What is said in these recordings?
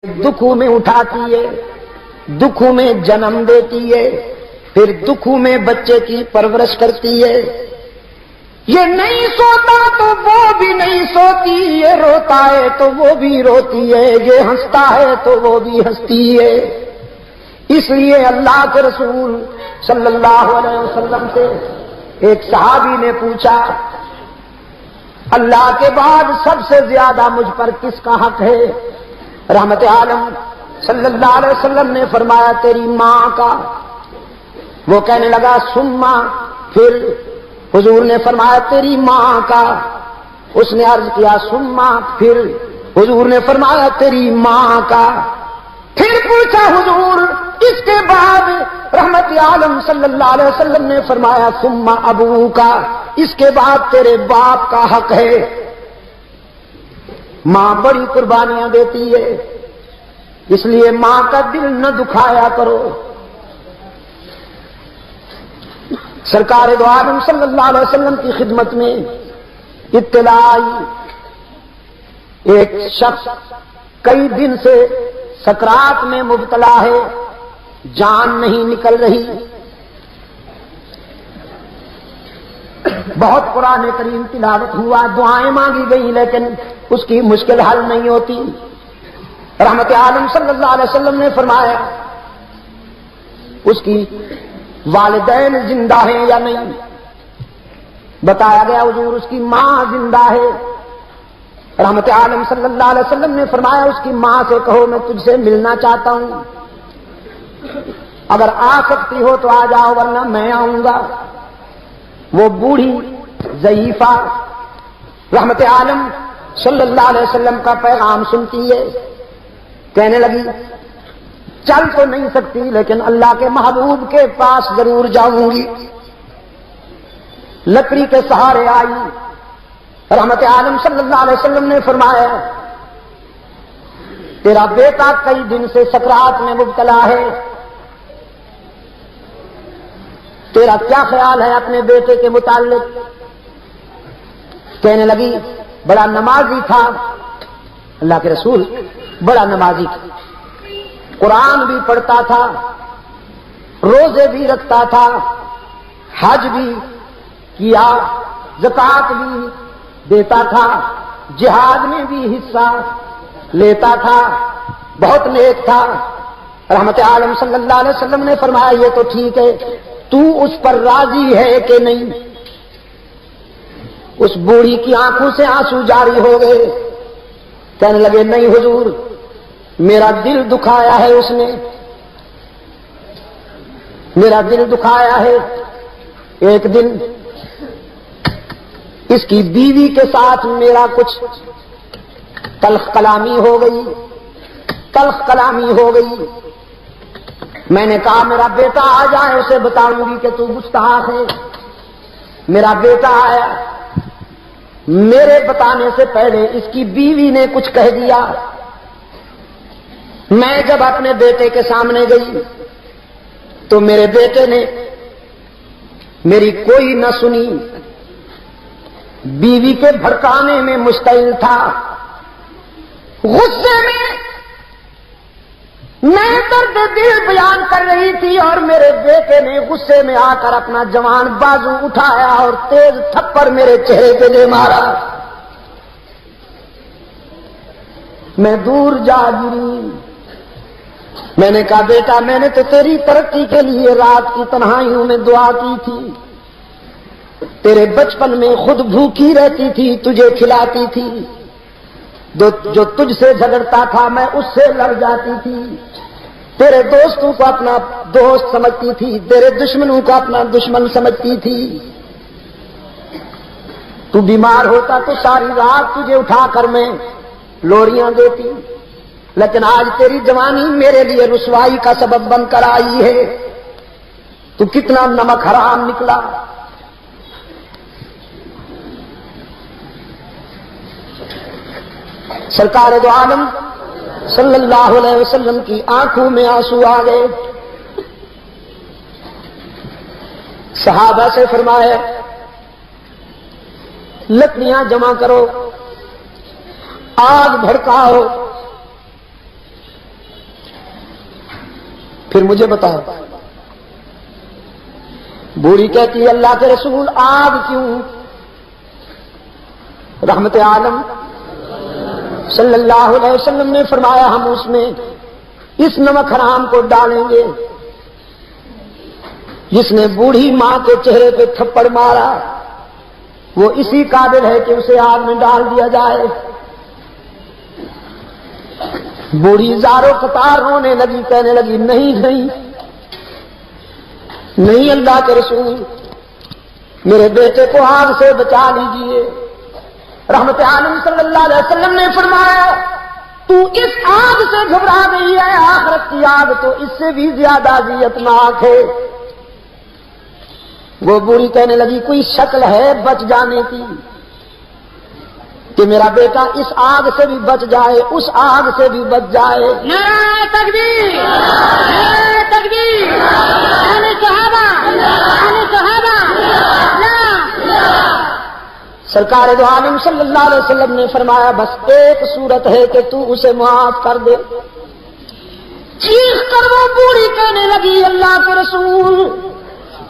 دکھوں میں اٹھاتی ہے، دکھوں میں جنم دیتی ہے، پھر دکھوں میں بچے کی پرورش کرتی ہے۔ یہ نہیں سوتا تو وہ بھی نہیں سوتی، یہ روتا ہے تو وہ بھی روتی ہے، یہ ہنستا ہے تو وہ بھی ہنستی ہے۔ اس لیے اللہ کے رسول صلی اللہ علیہ وسلم سے ایک صحابی نے پوچھا، اللہ کے بعد سب سے زیادہ مجھ پر کس کا حق ہے؟ رحمت عالم صلی اللہ علیہ وسلم نے فرمایا تیری ماں کا۔ وہ کہنے لگا سما، پھر حضور نے فرمایا تیری ماں کا۔ اس نے عرض کیا سما، پھر حضور نے فرمایا تیری ماں کا۔ پھر پوچھا حضور اس کے بعد؟ رحمت عالم صلی اللہ علیہ وسلم نے فرمایا سما ابو کا، اس کے بعد تیرے باپ کا حق ہے۔ ماں بڑی قربانیاں دیتی ہے، اس لیے ماں کا دل نہ دکھایا کرو۔ سرکار دو عالم صلی اللہ علیہ وسلم کی خدمت میں اطلاع آئی، ایک شخص کئی دن سے سکرات میں مبتلا ہے، جان نہیں نکل رہی، بہت قرآن کریم تلاوت ہوا، دعائیں مانگی گئی، لیکن اس کی مشکل حل نہیں ہوتی۔ رحمت عالم صلی اللہ علیہ وسلم نے فرمایا اس کی والدین زندہ ہیں یا نہیں؟ بتایا گیا حضور اس کی ماں زندہ ہے۔ رحمت عالم صلی اللہ علیہ وسلم نے فرمایا اس کی ماں سے کہو میں تجھ سے ملنا چاہتا ہوں، اگر آ سکتی ہو تو آ جاؤ ورنہ میں آؤں گا۔ وہ بوڑھی ضعیفہ رحمت عالم صلی اللہ علیہ وسلم کا پیغام سنتی ہے، کہنے لگی چل تو نہیں سکتی لیکن اللہ کے محبوب کے پاس ضرور جاؤں گی۔ لکڑی کے سہارے آئی، رحمت عالم صلی اللہ علیہ وسلم نے فرمایا تیرا بیٹا کئی دن سے سکرات میں مبتلا ہے، تیرا کیا خیال ہے اپنے بیٹے کے متعلق؟ کہنے لگی بڑا نمازی تھا، اللہ کے رسول بڑا نمازی تھا، قرآن بھی پڑھتا تھا، روزے بھی رکھتا تھا، حج بھی کیا، زکوٰۃ بھی دیتا تھا، جہاد میں بھی حصہ لیتا تھا، بہت نیک تھا۔ رحمت عالم صلی اللہ علیہ وسلم نے فرمایا یہ تو ٹھیک ہے، تو اس پر راضی ہے کہ نہیں؟ اس بوڑھی کی آنکھوں سے آنسو جاری ہو گئے، کہنے لگے نہیں حضور، میرا دل دکھایا ہے اس نے، میرا دل دکھایا ہے۔ ایک دن اس کی بیوی کے ساتھ میرا کچھ تلخ کلامی ہو گئی، تلخ کلامی ہو گئی۔ میں نے کہا میرا بیٹا آ جائے اسے بتاؤں گی کہ تو گستاخ ہے۔ میرا بیٹا آیا، میرے بتانے سے پہلے اس کی بیوی نے کچھ کہہ دیا۔ میں جب اپنے بیٹے کے سامنے گئی تو میرے بیٹے نے میری کوئی نہ سنی، بیوی کے بھڑکانے میں مشتعل تھا، غصے میں درد دل بیان کر رہی تھی، اور میرے بیٹے نے غصے میں آ کر اپنا جوان بازو اٹھایا اور تیز تھپڑ میرے چہرے پہ دے مارا۔ میں دور جا گری، میں نے کہا بیٹا میں نے تو تیری ترقی کے لیے رات کی تنہائیوں میں دعا کی تھی، تیرے بچپن میں خود بھوکی رہتی تھی، تجھے کھلاتی تھی، جو تجھ سے جھگڑتا تھا میں اس سے لڑ جاتی تھی، تیرے دوستوں کو اپنا دوست سمجھتی تھی، تیرے دشمنوں کو اپنا دشمن سمجھتی تھی، تو بیمار ہوتا تو ساری رات تجھے اٹھا کر میں لوریاں دیتی، لیکن آج تیری جوانی میرے لیے رسوائی کا سبب بن کر آئی ہے، تو کتنا نمک حرام نکلا۔ سرکار دو عالم صلی اللہ علیہ وسلم کی آنکھوں میں آنسو آ گئے۔ صحابہ سے فرمایا لکڑیاں جمع کرو، آگ بھڑکاؤ، پھر مجھے بتاؤ. بوڑھی کہتی اللہ کے رسول آگ کیوں؟ رحمت عالم صلی اللہ علیہ وسلم نے فرمایا ہم اس میں اس نمک حرام کو ڈالیں گے. جس نے بوڑھی ماں کے چہرے پہ تھپڑ مارا وہ اسی قابل ہے کہ اسے آگ میں ڈال دیا جائے. بوڑھی زاروں قطار رونے لگی، کہنے لگی نہیں نہیں نہیں اللہ کے رسول، میرے بیٹے کو آگ سے بچا لیجیے. رحمت عالم صلی اللہ علیہ وسلم نے فرمایا تو اس آگ سے گھبرا گئی ہے، آخرت کی آگ تو اس سے بھی زیادہ اذیتناک ہے. وہ بوڑھی کہنے لگی کوئی شکل ہے بچ جانے کی کہ میرا بیٹا اس آگ سے بھی بچ جائے، اس آگ سے بھی بچ جائے. نعرہ تکبیر، نعرہ تکبیر، اہل صحابہ، اہل صحابہ. سرکار دو عالم صلی اللہ علیہ وسلم نے فرمایا بس ایک صورت ہے کہ تو اسے معاف کر دے. چیخ کر وہ بوڑھی کہنے لگی اللہ کے رسول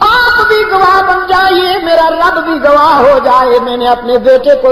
آپ بھی گواہ بن جائیے، میرا رب بھی گواہ ہو جائے، میں نے اپنے بیٹے کو